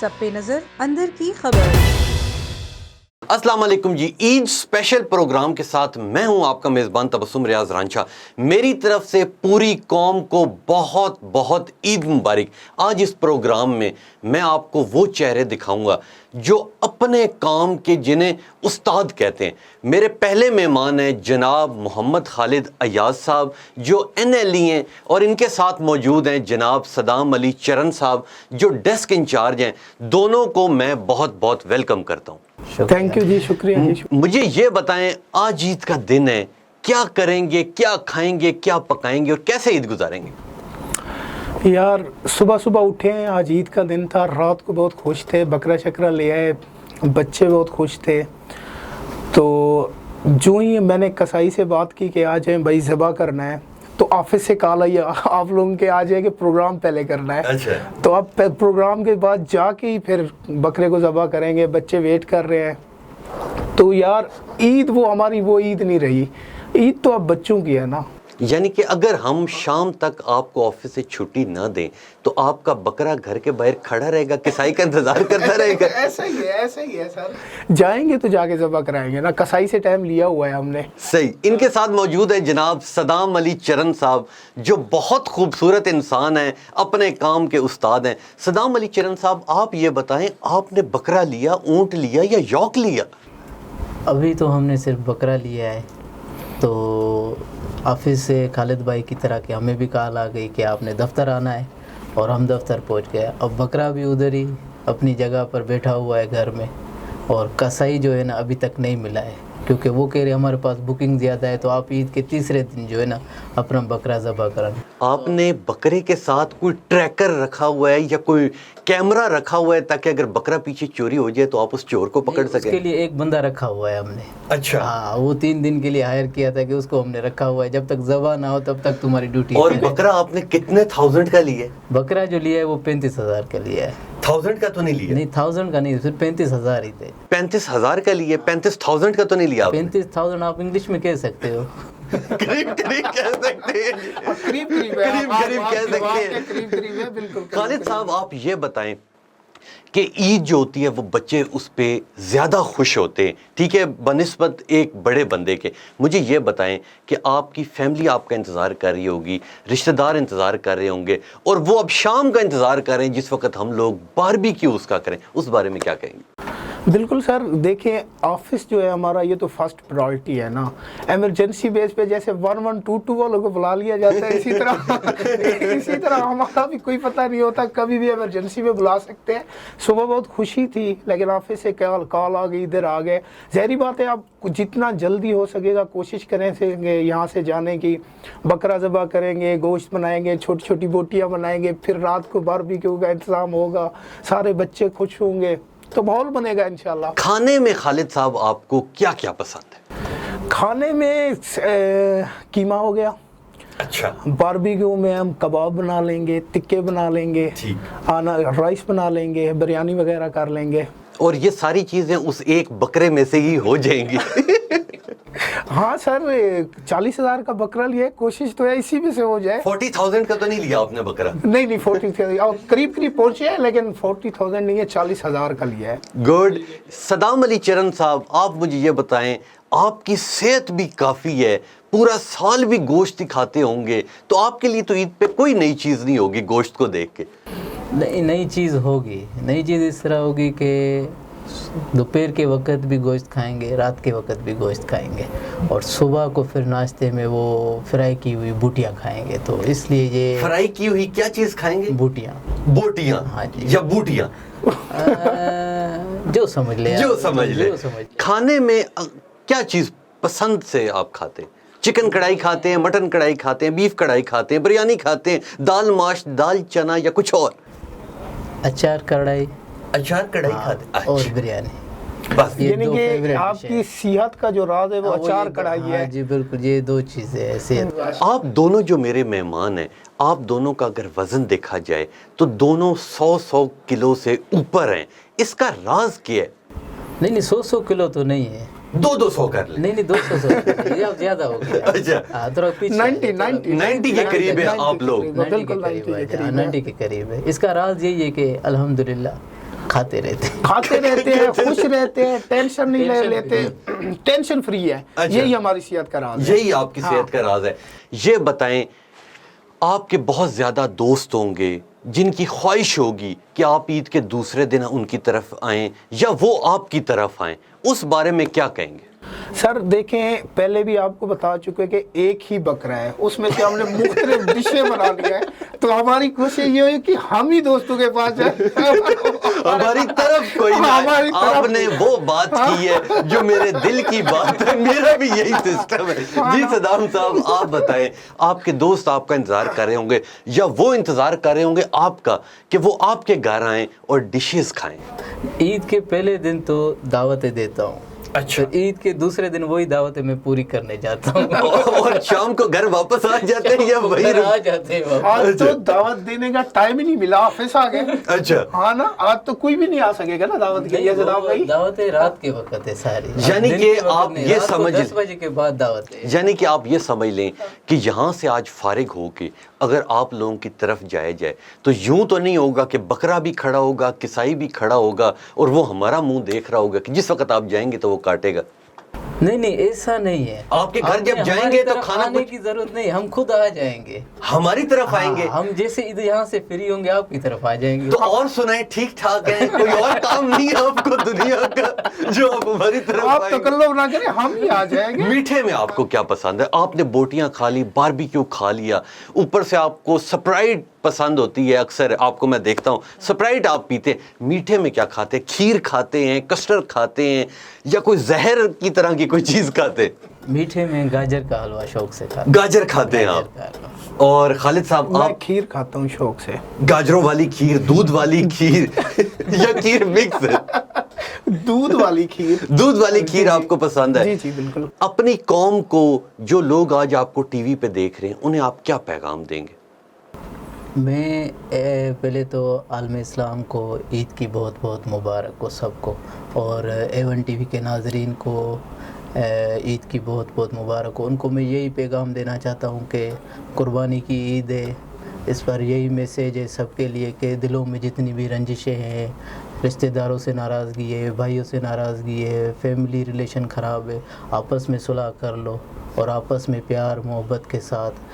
सब पे नजर अंदर की खबर। अस्सलाम वालेकुम जी। ईद स्पेशल प्रोग्राम के साथ मैं हूं आपका मेज़बान तबस्सुम रियाज रांझा। मेरी तरफ से पूरी कौम को बहुत बहुत ईद मुबारक। आज इस प्रोग्राम में मैं आपको वो चेहरे दिखाऊंगा जो अपने काम के जिन्हें उस्ताद कहते हैं। मेरे पहले मेहमान हैं जनाब मोहम्मद खालिद अय्याज साहब जो NLE हैं, और इनके साथ मौजूद हैं जनाब सदाम अली चरण साहब जो डेस्क इंचार्ज हैं। दोनों को मैं बहुत बहुत वेलकम करता हूँ। थैंक यू जी, शुक्रिया जी। मुझे ये बताएं, आज ईद का दिन है, क्या करेंगे, क्या खाएंगे, क्या पकाएंगे और कैसे ईद गुजारेंगे? यार सुबह सुबह उठे हैं, आज ईद का दिन था, रात को बहुत खुश थे, बकरा शकरा ले आए, बच्चे बहुत खुश थे। तो जो ही मैंने कसाई से बात की कि आ जाएं भाई ज़बा करना है, तो ऑफिस से कॉल आई आप लोगों के आ जाए कि प्रोग्राम पहले करना है। अच्छा। तो अब प्रोग्राम के बाद जाके ही फिर बकरे को ज़बा करेंगे, बच्चे वेट कर रहे हैं। तो यार ईद वो हमारी वो ईद नहीं रही, ईद तो अब बच्चों की है ना। यानी कि अगर हम शाम तक आपको ऑफिस से छुट्टी ना दें तो आपका बकरा घर के बाहर खड़ा रहेगा, कसाई का इंतजार करता रहेगा। ऐसा ही है सर। जाएंगे तो जाके ज़बा कराएंगे ना, कसाई से टाइम लिया हुआ है हमने। सही। इनके साथ मौजूद है जनाब सदाम अली चरण साहब जो बहुत खूबसूरत इंसान हैं, अपने काम के उस्ताद हैं। सदाम अली चरण साहब, आप ये बताएं, आपने बकरा लिया, ऊंट लिया या यॉक लिया? अभी तो हमने सिर्फ बकरा लिया है। तो ऑफिस से खालिद भाई की तरह कि हमें भी कॉल आ गई कि आपने दफ्तर आना है, और हम दफ्तर पहुंच गए। अब बकरा भी उधर ही अपनी जगह पर बैठा हुआ है घर में, और कसाई जो है ना अभी तक नहीं मिला है, क्योंकि वो कह रहे हमारे पास बुकिंग ज़्यादा है, तो आप ईद के तीसरे दिन जो है ना अपना बकरा ज़बा कराना। आपने बकरे के साथ कोई ट्रैकर रखा हुआ है या कोई कैमरा रखा हुआ है ताकि अगर बकरा पीछे चोरी हो जाए तो आप उस चोर को पकड़ सकें? उसके लिए एक बंदा रखा हुआ है हमने। अच्छा। हाँ, वो 3 दिन के लिए हायर किया था कि उसको हमने रखा हुआ है, जब तक ज़बा ना हो तब तक तुम्हारी ड्यूटी। और बकरा आपने कितने थाउजेंड का लिया? बकरा जो लिया है वो 35,000 का लिया है। 1000 का तो नहीं लिया? नहीं, 1000 का नहीं, सिर्फ 35,000 ही थे। 35,000 का लिए, 35,000 का तो नहीं लिया आपने? 35,000 आप इंग्लिश में कह सकते हो। करीब करीब कह सकते हैं। करीब कह सकते हैं। बिल्कुल। खालिद साहब, आप ये बताएं कि ईद जो होती है वो बच्चे उस पे ज़्यादा खुश होते हैं, ठीक है, बनिस्बत एक बड़े बंदे के। मुझे ये बताएं कि आपकी फैमिली आपका इंतज़ार कर रही होगी, रिश्तेदार इंतज़ार कर रहे होंगे, और वो अब शाम का इंतज़ार कर रहे हैं जिस वक्त हम लोग बारबेक्यू उसका करें, उस बारे में क्या कहेंगे? बिल्कुल सर, देखिए ऑफिस जो है हमारा ये तो फर्स्ट प्रायोरिटी है ना। इमरजेंसी बेस पे जैसे 1122 वालों को बुला लिया जाता है, इसी तरह हमारा भी कोई पता नहीं होता, कभी भी इमरजेंसी में बुला सकते हैं। सुबह बहुत खुशी थी, लेकिन ऑफिस से कॉल आ गई, इधर आ गए। ज़ाहिर बात है, आप जितना जल्दी हो सकेगा कोशिश करेंगे यहाँ से जाने की, बकरा ज़बा करेंगे, गोश्त बनाएंगे, छोटी छोटी बोटियाँ बनाएंगे, फिर रात को बारबेक्यू का इंतज़ाम होगा, सारे बच्चे खुश होंगे, तो माहौल बनेगा इंशाल्लाह। खाने में खालिद साहब आपको क्या क्या पसंद है? खाने में कीमा हो गया। अच्छा। बारबेक्यू में हम कबाब बना लेंगे, टिक्के बना लेंगे, राइस बना लेंगे, बिरयानी वगैरह कर लेंगे। और ये सारी चीज़ें उस एक बकरे में से ही हो जाएंगी? हाँ सर, 40,000 का बकरा लिया, कोशिश तो है इसी में से हो जाए। 40,000 का तो नहीं लिया आपने बकरा? नहीं 40,000 और करीब पहुंचे हैं, लेकिन 40,000 नहीं है, 40,000 का लिया है। गुड। सदाम अली चरण साहब, आप मुझे ये बताएं, आपकी सेहत भी काफ़ी है, पूरा साल भी गोश्त ही खाते होंगे, तो आपके लिए तो ईद पे कोई नई चीज़ नहीं होगी गोश्त को देख के? नई चीज़ होगी। नई चीज़ इस तरह होगी कि दोपहर के वक्त भी गोश्त खाएंगे, रात के वक्त भी गोश्त खाएंगे, और सुबह को फिर नाश्ते में वो फ्राई की हुई बूटियाँ खाएंगे। तो इसलिए ये फ्राई की हुई क्या चीज़ खाएंगे? बूटियाँ। बोटियाँ? हाँ जी। या बूटियाँ? जो समझ ले। खाने में क्या चीज़ पसंद से आप खाते हैं? चिकन कढ़ाई खाते हैं, मटन कढ़ाई खाते हैं, बीफ कढ़ाई खाते हैं, बिरयानी खाते हैं, दाल माश, दाल चना, या कुछ और? अचार कढ़ाई। अचार कढ़ाई खाते हैं और बिरयानी। बस यानी कि आपकी सेहत का जो राज है वो अचार कढ़ाई है। जी बिल्कुल, ये 2 चीज़ें हैं सेहत। आप दोनों जो मेरे मेहमान हैं, आप दोनों का अगर वज़न देखा जाए तो दोनों 100 किलो से ऊपर हैं, इसका राज क्या है? नहीं 100 किलो तो नहीं है, 200 कर ले। नहीं 200 या ज्यादा हो गया। अच्छा, थोड़ा पीछे 90 के करीब है आप लोग? 90 के करीब है। इसका राज यही है कि अल्हम्दुलिल्लाह खाते रहते हैं, खुश रहते हैं, टेंशन नहीं ले लेते, टेंशन फ्री है। यही हमारी सेहत का राज है, यही आपकी सेहत का राज है। ये बताएं, आपके बहुत ज़्यादा दोस्त होंगे जिनकी ख्वाहिश होगी कि आप ईद के दूसरे दिन उनकी तरफ आएं या वो आपकी तरफ आएं, उस बारे में क्या कहेंगे? सर देखें, पहले भी आपको बता चुके कि एक ही बकरा है, उसमें से हमने मुख्तलिफ डिशें बना लिया है, तो हमारी कोशिश ये हुई कि हम ही दोस्तों के पास जाए, हमारी तरफ कोई ना, आपने वो बात की है जो मेरे दिल की बात है, मेरा भी यही सिस्टम है। जी सदाम साहब, आप बताएं, आपके दोस्त आपका इंतजार कर रहे होंगे या वो इंतजार कर रहे होंगे आपका कि वो आपके घर आएं और डिशेस खाएं? ईद के पहले दिन तो दावतें देता हूँ, अच्छा, तो ईद के दूसरे दिन वही दावतें मैं पूरी करने जाता हूँ और शाम को घर वापस आ जाते हैं या वही घर आ जाते हैं वापस? आज तो दावत देने का टाइम ही नहीं मिला, ऑफिस आ गए। अच्छा, हाँ ना, आज तो कोई भी नहीं आ सकेगा ना दावत के लिए। दावतें रात के वक्त है सारी, यानी कि आप ये समझ, 10 बजे के बाद दावत है। यानी कि आप ये समझ लें कि यहाँ से आज फारिग होके अगर आप लोगों की तरफ जाया जाए तो यूं तो नहीं होगा कि बकरा भी खड़ा होगा, किसाई भी खड़ा होगा और वो हमारा मुंह देख रहा होगा कि जिस वक्त आप जाएंगे तो वो काटेगा। नहीं, ऐसा नहीं है। आपके घर जब जाएंगे तो खाना आने की जरूरत नहीं, हम खुद आ जाएंगे, हमारी तरफ आएंगे। हम जैसे इधर यहाँ से फ्री होंगे आपकी तरफ आ जाएंगे। तो और सुनाए, ठीक ठाक है, कोई और काम नहीं है आपको दुनिया का जो आप हमारी तरफ आप आएंगे? तकल्लुफ ना करें, हम ही आ जाएंगे। मीठे में आपको क्या पसंद है? आपने बोटियां खा ली, बारबेक्यू खा लिया, ऊपर से आपको स्प्राइट पसंद होती है, अक्सर आपको मैं देखता हूँ स्प्राइट आप पीते हैं। मीठे में क्या खाते हैं? खीर खाते हैं, कस्टर्ड खाते हैं या कोई जहर की तरह की कोई चीज खाते हैं? मीठे में गाजर का हलवा शौक से खाते। गाजर खाते हैं आप? और खालिद साहब, मैं आप? खीर खाता हूँ शौक से। गाजरों वाली खीर, दूध वाली खीर या खीर मिक्स? दूध वाली खीर। दूध वाली खीर आपको पसंद है? जी जी बिल्कुल। अपनी कौम को, जो लोग आज आपको टीवी पे देख रहे हैं, उन्हें आप क्या पैगाम देंगे? मैं पहले तो आलम इस्लाम को ईद की बहुत बहुत मुबारक हो सबको, और A1 TV के नाजरीन को ईद की बहुत बहुत मुबारक हो। उनको मैं यही पैगाम देना चाहता हूँ कि कुर्बानी की ईद है, इस पर यही मैसेज है सबके लिए कि दिलों में जितनी भी रंजिशें हैं, रिश्तेदारों से नाराज़गी है, भाइयों से नाराज़गी है, फैमिली रिलेशन ख़राब है, आपस में सुलह कर लो और आपस में प्यार मोहब्बत के साथ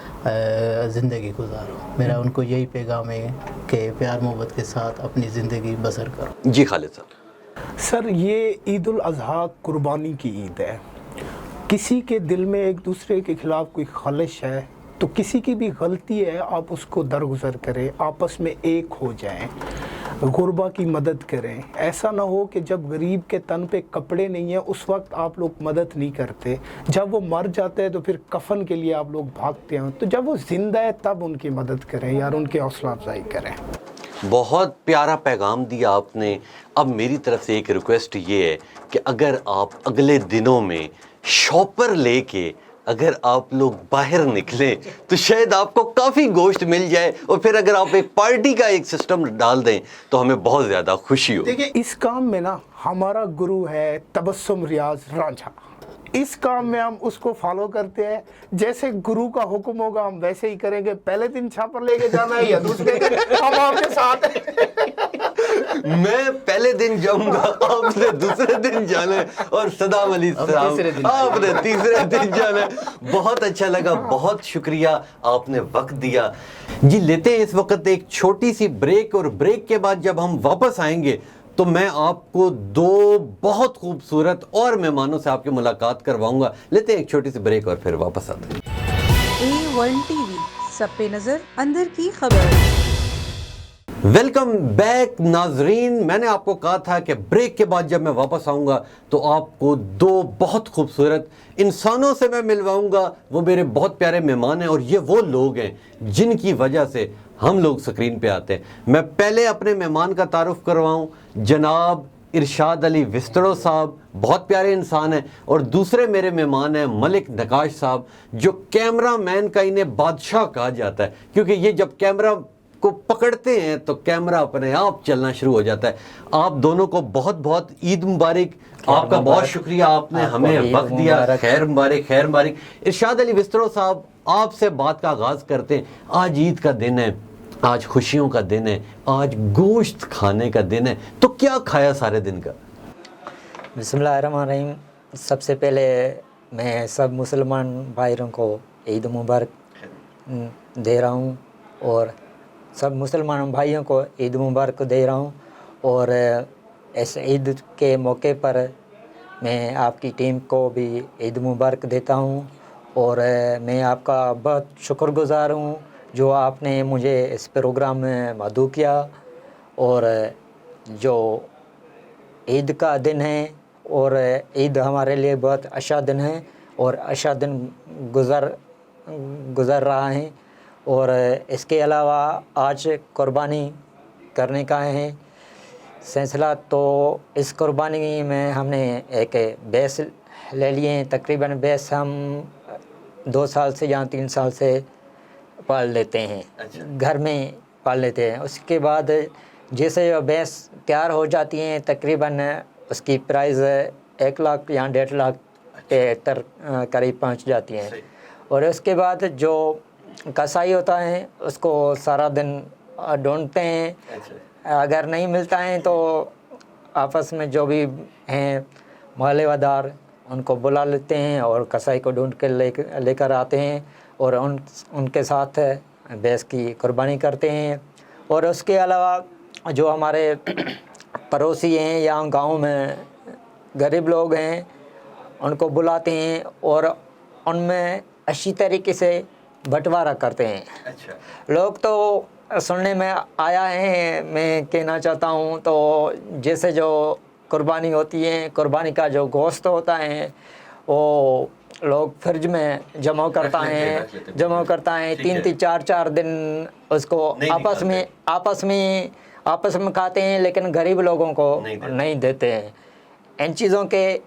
ज़िंदगी गुजारो। मेरा उनको यही पैगाम है कि प्यार मोहब्बत के साथ अपनी ज़िंदगी बसर करो। जी खालिद साहब। सर, ये ईद उल अज़हा कुर्बानी की ईद है। किसी के दिल में एक दूसरे के खिलाफ कोई खलिश है तो किसी की भी गलती है, आप उसको दरगुजर करें, आपस में एक हो जाएं, गुरबा की मदद करें। ऐसा ना हो कि जब गरीब के तन पे कपड़े नहीं है उस वक्त आप लोग मदद नहीं करते, जब वो मर जाते हैं तो फिर कफन के लिए आप लोग भागते हैं, तो जब वो ज़िंदा है तब उनकी मदद करें यार, उनकी हौसला अफजाई करें। बहुत प्यारा पैगाम दिया आपने। अब मेरी तरफ से एक रिक्वेस्ट ये है कि अगर आप अगले दिनों में शॉपर लेके अगर आप लोग बाहर निकलें तो शायद आपको काफ़ी गोश्त मिल जाए, और फिर अगर आप एक पार्टी का एक सिस्टम डाल दें तो हमें बहुत ज़्यादा खुशी हो। देखिए, इस काम में ना हमारा गुरु है तबस्सुम रियाज रांझा। इस काम में हम उसको फॉलो करते हैं, जैसे गुरु का हुक्म होगा हम वैसे ही करेंगे। पहले दिन छापर लेके जाना है या दूसरे दिन हम आपके साथ हैं। मैं पहले दिन जाऊंगा, आपने दूसरे दिन जाना है, और सदाम अली साहब आपने तीसरे दिन जाना है। बहुत अच्छा लगा, बहुत शुक्रिया, आपने वक्त दिया। जी लेते हैं इस वक्त एक छोटी सी ब्रेक, और ब्रेक के बाद जब हम वापस आएंगे तो मैं आपको दो बहुत खूबसूरत और मेहमानों से आपकी मुलाकात करवाऊंगा। लेते हैं एक छोटी सी ब्रेक और फिर वापस आते हैं। A1 TV, सब पे नजर, अंदर की खबर। वेलकम बैक नाजरीन। मैंने आपको कहा था कि ब्रेक के बाद जब मैं वापस आऊँगा तो आपको दो बहुत खूबसूरत इंसानों से मैं मिलवाऊँगा। वो मेरे बहुत प्यारे मेहमान हैं और ये वो लोग हैं जिनकी वजह से हम लोग स्क्रीन पे आते हैं। मैं पहले अपने मेहमान का तारुफ करवाऊँ, जनाब इरशाद अली विस्तरो साहब, बहुत प्यारे इंसान हैं, और दूसरे मेरे मेहमान हैं मलिक नकाश साहब, जो कैमरा मैन का इन्हें बादशाह कहा जाता है, क्योंकि ये जब कैमरा को पकड़ते हैं तो कैमरा अपने आप चलना शुरू हो जाता है। आप दोनों को बहुत बहुत ईद मुबारक। आपका बहुत शुक्रिया, आपने हमें वक्त दिया। खैर मुबारक, खैर मुबारक। इरशाद अली विस्तरो साहब, आपसे बात का आगाज़ करते हैं। आज ईद का दिन है, آج خوشیوں کا دن ہے, آج گوشت کھانے کا دن ہے, تو کیا کھایا سارے دن کا؟ بسم اللہ الرحمن الرحیم. سب سے پہلے میں سب مسلمان بھائیوں کو عید مبارک دے رہا ہوں, اور سب مسلمان بھائیوں کو عید مبارک دے رہا ہوں. اور اس عید کے موقع پر میں آپ کی ٹیم کو بھی عید مبارک دیتا ہوں, اور میں آپ کا بہت شکر گزار ہوں جو آپ نے مجھے اس پروگرام میں مدعو کیا. اور جو عید کا دن ہے, اور عید ہمارے لیے بہت اچھا دن ہے, اور اچھا دن گزر رہا ہے. اور اس کے علاوہ آج قربانی کرنے کا ہے سلسلہ, تو اس قربانی میں ہم نے ایک بھینس لے لیے ہیں. تقریباً بھینس ہم 2 سال سے یا 3 سال سے پال لیتے ہیں, گھر میں پال لیتے ہیں. اس کے بعد جیسے بھینس تیار ہو جاتی ہیں تقریباً اس کی پرائز 1 لاکھ یا 1.5 لاکھ کے قریب پہنچ جاتی ہیں. اور اس کے بعد جو کسائی ہوتا ہے اس کو سارا دن ڈھونڈتے ہیں, اگر نہیں ملتا ہے تو آپس میں جو بھی ہیں محلے وادار ان کو بلا لیتے ہیں اور کسائی کو ڈھونڈ کے لے کر آتے ہیں, اور ان کے ساتھ بھینس کی قربانی کرتے ہیں. اور اس کے علاوہ جو ہمارے پڑوسی ہیں یا گاؤں میں غریب لوگ ہیں ان کو بلاتے ہیں اور ان میں اچھی طریقے سے بٹوارہ کرتے ہیں. لوگ تو سننے میں آیا ہے, میں کہنا چاہتا ہوں, تو جیسے جو قربانی ہوتی ہے, قربانی کا جو گوشت ہوتا ہے وہ لوگ فرج میں جمع کرتا ہے 3 4 دن اس کو آپس میں کھاتے ہیں, لیکن غریب لوگوں کو نہیں دیتے ہیں. ان چیزوں کے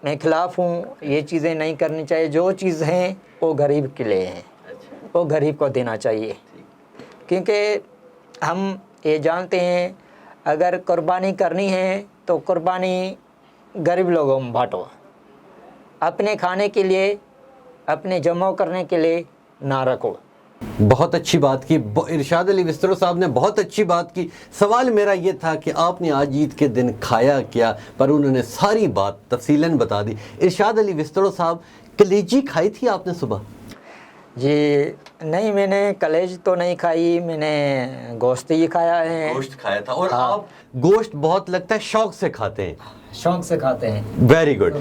میں خلاف ہوں, یہ چیزیں نہیں کرنی چاہیے. جو چیز ہیں وہ غریب کے لیے ہیں, وہ غریب کو دینا چاہیے, کیونکہ ہم یہ جانتے ہیں اگر قربانی کرنی ہے تو قربانی غریب لوگوں میں بانٹو, اپنے کھانے کے لیے, اپنے جمع کرنے کے لیے نہ رکھو. بہت اچھی بات کی ارشاد علی وسترو صاحب نے, بہت اچھی بات کی. سوال میرا یہ تھا کہ آپ نے آج عید کے دن کھایا کیا, پر انہوں نے ساری بات تفصیلاً بتا دی. ارشاد علی وسترو صاحب, کلیجی کھائی تھی آپ نے صبح؟ جی نہیں, میں نے کلیج تو نہیں کھائی, میں نے گوشت ہی کھایا ہے. گوشت کھایا تھا, اور آپ گوشت بہت لگتا ہے شوق سے کھاتے ہیں. شوق سے کھاتے ہیں. Very good.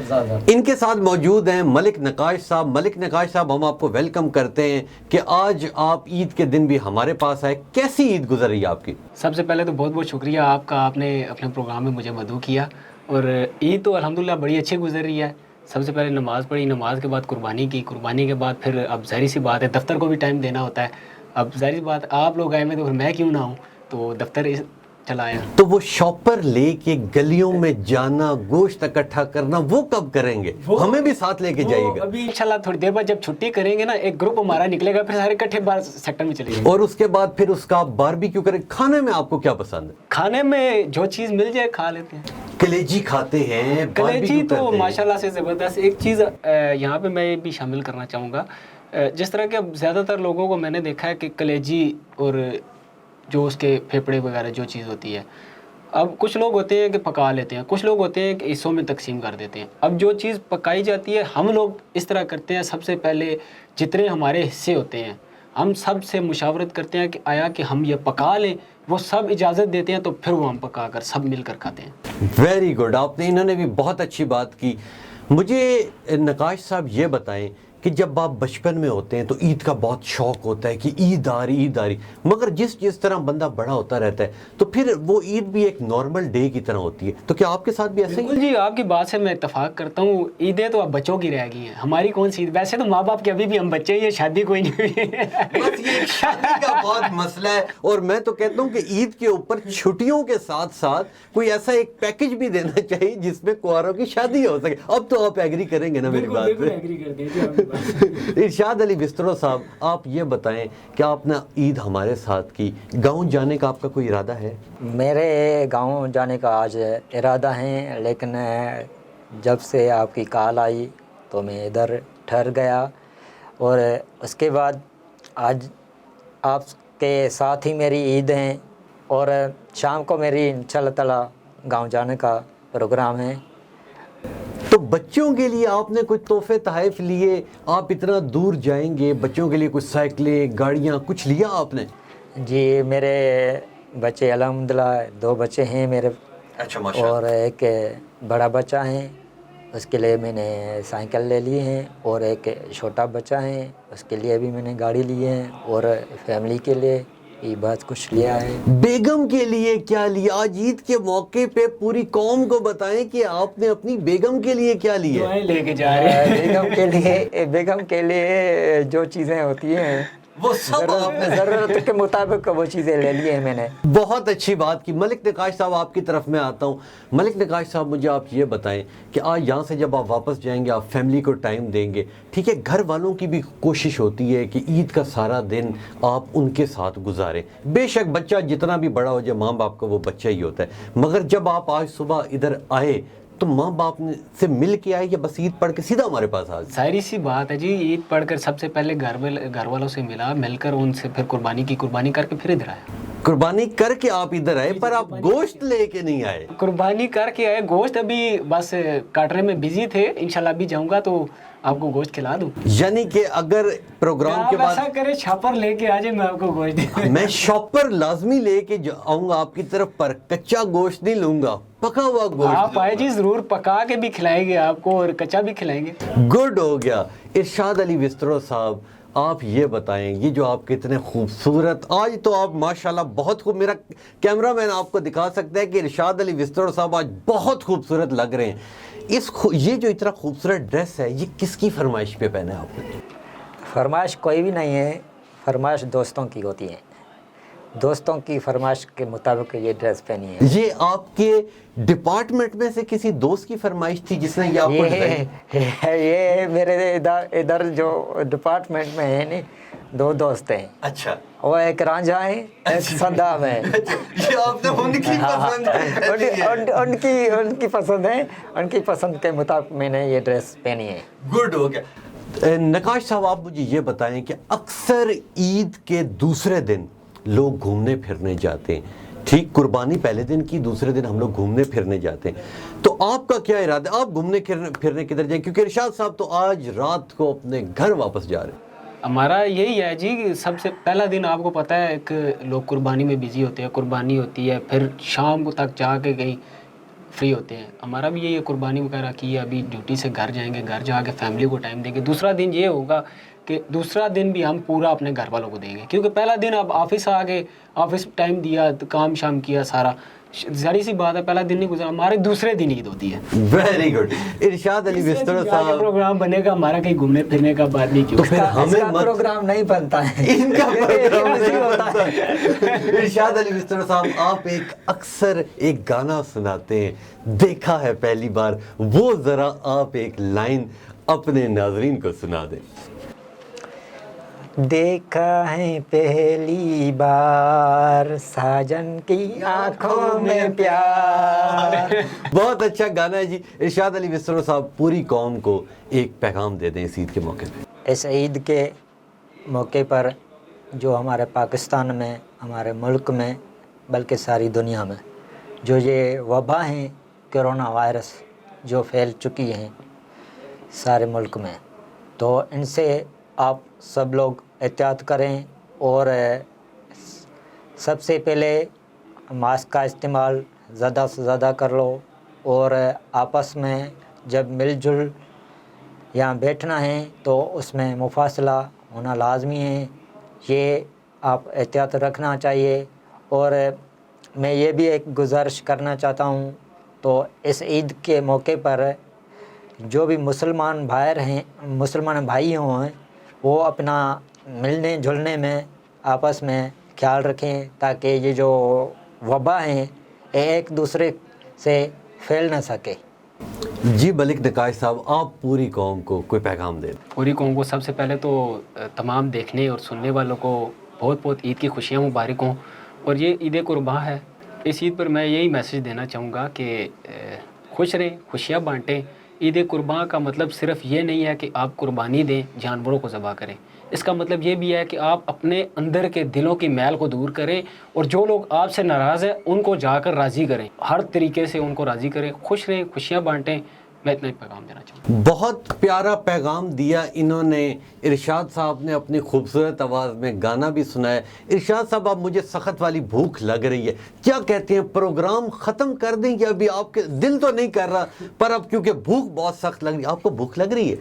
ان کے ساتھ موجود ہیں ملک نقاش صاحب. ملک نقاش صاحب, ہم آپ کو ویلکم کرتے ہیں کہ آج آپ عید کے دن بھی ہمارے پاس آئے. کیسی عید گزر رہی ہے آپ کی؟ سب سے پہلے تو بہت بہت شکریہ آپ کا, آپ نے اپنے پروگرام میں مجھے مدعو کیا, اور عید تو الحمدللہ بڑی اچھی گزر رہی ہے. سب سے پہلے نماز پڑھی, نماز کے بعد قربانی کی, قربانی کے بعد پھر اب ظاہری سی بات ہے دفتر کو بھی ٹائم دینا ہوتا ہے. اب ظاہری سی بات آپ لوگ آئے میں تو پھر میں کیوں نہ ہوں, تو دفتر چلا آیا. تو وہ شاپر لے کے گلیوں میں جانا, گوشت اکٹھا کرنا, وہ کب کریں گے؟ ہمیں بھی ساتھ لے کے جائیے گا. ابھی انشاءاللہ تھوڑی دیر بعد جب چھٹی کریں گے نا, ایک گروپ ہمارا نکلے گا, پھر سارے اکٹھے باہر سیکٹر میں چلے جائیں گے. اور اس کے بعد پھر اس کا آپ باربیکیو کریں. کھانے میں آپ کو کیا پسند ہے؟ کھانے میں جو چیز مل جائے کھا لیتے ہیں. کلیجی کھاتے ہیں, کلیجی تو ماشاءاللہ سے زبردست. ایک چیز یہاں پہ میں بھی شامل کرنا چاہوں گا, جس طرح کہ اب زیادہ تر لوگوں کو میں نے دیکھا ہے کہ کلیجی اور جو اس کے پھیپڑے وغیرہ جو چیز ہوتی ہے, اب کچھ لوگ ہوتے ہیں کہ پکا لیتے ہیں, کچھ لوگ ہوتے ہیں کہ حصوں میں تقسیم کر دیتے ہیں. اب جو چیز پکائی جاتی ہے ہم لوگ اس طرح کرتے ہیں, سب سے پہلے جتنے ہمارے حصے ہوتے ہیں ہم سب سے مشاورت کرتے ہیں کہ آیا کہ ہم یہ پکا لیں, وہ سب اجازت دیتے ہیں, تو پھر وہ ہم پکا کر سب مل کر کھاتے ہیں. Very good. انہوں نے بھی بہت اچھی بات کی. مجھے نقاش صاحب یہ بتائیں کہ جب آپ بچپن میں ہوتے ہیں تو عید کا بہت شوق ہوتا ہے کہ عید آ رہی, مگر جس طرح بندہ بڑا ہوتا رہتا ہے تو پھر وہ عید بھی ایک نارمل ڈے کی طرح ہوتی ہے. تو کیا آپ کے ساتھ بھی ایسا ہی؟ جی, آپ کی بات سے میں اتفاق کرتا ہوں. عیدیں تو اب بچوں کی رہ گئی ہیں, ہماری کون سی عید. ویسے تو ماں باپ کے ابھی بھی ہم بچے ہیں, شادی کوئی نہیں ہوئی ہے. بس یہ شادی کا بہت مسئلہ ہے, اور میں تو کہتا ہوں کہ عید کے اوپر چھٹیوں کے ساتھ ساتھ کوئی ایسا ایک پیکج بھی دینا چاہیے جس میں کنواروں کی شادی ہو سکے. اب تو آپ ایگری کریں گے نا میری بات پہ؟ ارشاد علی وسترو صاحب, آپ یہ بتائیں کہ آپ نے عید ہمارے ساتھ کی, گاؤں جانے کا آپ کا کوئی ارادہ ہے؟ میرے گاؤں جانے کا آج ارادہ ہے, لیکن جب سے آپ کی کال آئی تو میں ادھر ٹھہر گیا. اور اس کے بعد آج آپ के साथ ही मेरी ईद है और शाम को मेरी इंशाल्लाह ताला गांव जाने का प्रोग्राम है। तो बच्चों के लिए आपने कोई तोहफे तहफ़ लिए? आप इतना दूर जाएंगे, बच्चों के लिए कुछ साइकिलें, गाड़ियाँ कुछ लिया आपने? जी मेरे बच्चे अल्हम्दुलिल्लाह 2 बच्चे हैं मेरे, अच्छा माशाल्लाह। और एक बड़ा बच्चा है, उसके लिए मैंने साइकिल ले ली है, और एक छोटा बच्चा है उसके लिए भी मैंने गाड़ी ली है, और फैमिली के लिए ये बात कुछ लिया है। बेगम के लिए क्या लिया? आज ईद के मौके पे पूरी कौम को बताएं कि आपने अपनी बेगम के लिए क्या लिया। दुआएं लेके जा रहे हैं। बेगम के लिए जो चीज़ें होती हैं वो सब आपने ज़रूरत के मुताबिक वो चीज़ें ले ली हैं मैंने। बहुत अच्छी बात की। मलिक निकाश साहब, आपकी तरफ मैं आता हूँ। मलिक निकाश साहब, मुझे आप ये बताएं कि आज यहाँ से जब आप वापस जाएंगे, आप फैमिली को टाइम देंगे, ठीक है, घर वालों की भी कोशिश होती है कि ईद का सारा दिन आप उनके साथ गुजारें। बेशक बच्चा जितना भी बड़ा हो जाए, माँ बाप का वो बच्चा ही होता है, मगर जब आप आज सुबह इधर आए तो माँ बाप से मिल के आए या बस ईद पढ़ के सीधा हमारे पास आ गए? सारी सी बात है जी, ईद पढ़कर सबसे पहले घर वालों से मिला, मिलकर उनसे फिर कुर्बानी करके फिर इधर आया। कुर्बानी करके आप इधर आए, पर आप गोश्त लेके नहीं आए। कुर्बानी करके आए, गोश्त अभी बस काटने में बिजी थे, इंशाल्लाह भी जाऊंगा तो आपको गोश्त खिला दूं। यानी कि अगर प्रोग्राम के बाद ऐसा करे छापर लेके आ जाए, मैं आपको गोश्त दे मैं शॉपर लाजमी लेके आऊंगा आपकी तरफ, पर कच्चा गोश्त नहीं लूंगा, पका हुआ गोश्त। आप आए जी, जरूर पका के भी खिलाएंगे आपको और कच्चा भी खिलाएंगे। गुड हो गया। इरशाद अली विस्तरो साहब, आप ये बताएं, ये जो आप कितने खूबसूरत, आज तो आप माशाल्लाह बहुत खूब, मेरा कैमरामैन आपको दिखा सकता है कि इरशाद अली विस्तरो साहब आज बहुत खूबसूरत लग रहे हैं। ये जो इतना खूबसूरत ड्रेस है, ये किसकी फरमाइश पे पहना है आपने? फरमाइश कोई भी नहीं है, फरमाइश दोस्तों की होती है। दोस्तों की फरमाइश के मुताबिक ये ड्रेस पहनी है। ये आपके डिपार्टमेंट में से किसी दोस्त की फरमाइश थी जिसने ये आपको डिजाइन? ये मेरे इधर जो डिपार्टमेंट में है नहीं, 2 दोस्त हैं। अच्छा, वो एक रांझा है, एक सद्दाम है। ये आपने उनकी पसंद उनकी पसंद है, उनकी पसंद के मुताबिक मैंने ये ड्रेस पहनी है। गुड हो गया। नकाश साहब, आप मुझे ये बताएं कि अक्सर ईद के दूसरे दिन लोग घूमने फिरने जाते हैं, ठीक, कुर्बानी पहले दिन की, दूसरे दिन हम लोग घूमने फिरने जाते हैं, तो आपका क्या इरादा है? आप घूमने फिरने किधर जाएं? क्योंकि इरशाद साहब तो आज रात को अपने घर वापस जा रहे हैं। हमारा यही है जी कि सबसे पहला दिन आपको पता है, एक लोग कुर्बानी में बिजी होते हैं, कुर्बानी होती है, फिर शाम तक जाके कहीं फ्री होते हैं। हमारा भी यही है, कुर्बानी वगैरह की है, अभी ड्यूटी से घर जाएंगे, घर जाके फैमिली को टाइम देंगे। दूसरा दिन ये होगा कि दूसरा दिन भी हम पूरा अपने घर वालों को देंगे, क्योंकि पहला दिन आप ऑफिस आ गए, ऑफिस टाइम दिया, काम शाम किया, सारा जारी सी बात है, पहला दिन नहीं गुजरा, हमारे दूसरे दिन ईद होती है। Very good. इरशाद अली विस्तरो साहब, प्रोग्राम बनेगा हमारा कहीं घूमने फिरने का, बात नहीं तो फिर हमें प्रोग्राम नहीं बनता है, इनका प्रोग्राम नहीं होता है। इरशाद अली विस्तरो साहब, आप अक्सर एक गाना सुनाते हैं, देखा है पहली बार, वो जरा आप एक लाइन अपने नाजरीन को सुना दें। देखा है पहली बार साजन की आंखों में प्यार। बहुत अच्छा गाना है जी। इरशाद अली विस्तरो साहब, पूरी कौम को एक पैगाम दे दें इस ईद के मौके पे। इस ईद के मौके पर जो हमारे पाकिस्तान में, हमारे मुल्क में, बल्कि सारी दुनिया में जो ये वबा हैं, कोरोना वायरस जो फैल चुकी हैं सारे मुल्क में, तो इनसे आप सब लोग एहतियात करें, और सबसे पहले मास्क का इस्तेमाल ज़्यादा से ज़्यादा कर लो, और आपस में जब मिलजुल यहाँ बैठना है तो उसमें मुफासला होना लाजमी है, ये आप एहतियात रखना चाहिए। और मैं ये भी एक गुजारिश करना चाहता हूँ, तो इस ईद के मौके पर जो भी मुसलमान भाई हों, वो अपना मिलने जुलने में आपस में ख्याल रखें, ताकि ये जो वबा हैं एक दूसरे से फैल ना सके। जी मलिक निकाश साहब, आप पूरी कौम को कोई पैगाम दें। पूरी कौम को सबसे पहले तो तमाम देखने और सुनने वालों को बहुत बहुत ईद की खुशियाँ मुबारक हों, और ये ईद कुर्बान है। इस ईद पर मैं यही मैसेज देना चाहूँगा कि खुश रहें, खुशियाँ बांटें। عید قربان کا مطلب صرف یہ نہیں ہے کہ آپ قربانی دیں، جانوروں کو ذبح کریں. اس کا مطلب یہ بھی ہے کہ آپ اپنے اندر کے دلوں کی میل کو دور کریں اور جو لوگ آپ سے ناراض ہیں ان کو جا کر راضی کریں، ہر طریقے سے ان کو راضی کریں، خوش رہیں، خوشیاں بانٹیں. میں اتنا ہی پیغام دینا چاہوں گا. بہت پیارا پیغام دیا انہوں نے. ارشاد صاحب نے اپنی خوبصورت آواز میں گانا بھی سنایا. ارشاد صاحب اب مجھے سخت والی بھوک لگ رہی ہے، کیا کہتے ہیں پروگرام ختم کر دیں یا ابھی آپ کے دل تو نہیں کر رہا پر اب کیونکہ بھوک بہت سخت لگ رہی ہے. آپ کو بھوک لگ رہی ہے؟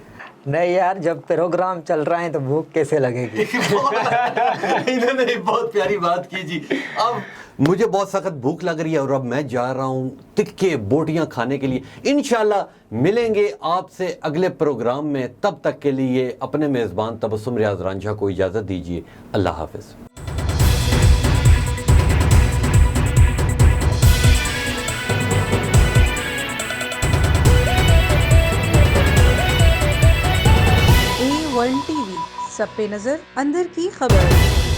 نہیں یار، جب پروگرام چل رہا ہے تو بھوک کیسے لگے گی. انہوں نے بہت پیاری بات کی جی. اب مجھے بہت سخت بھوک لگ رہی ہے اور اب میں جا رہا ہوں تکے بوٹیاں کھانے کے لیے. انشاءاللہ ملیں گے آپ سے اگلے پروگرام میں. تب تک کے لیے اپنے میزبان تبسم ریاض رانجھا کو اجازت دیجیے. اللہ حافظ. A1 TV, सब पे नजर, अंदर की खबर.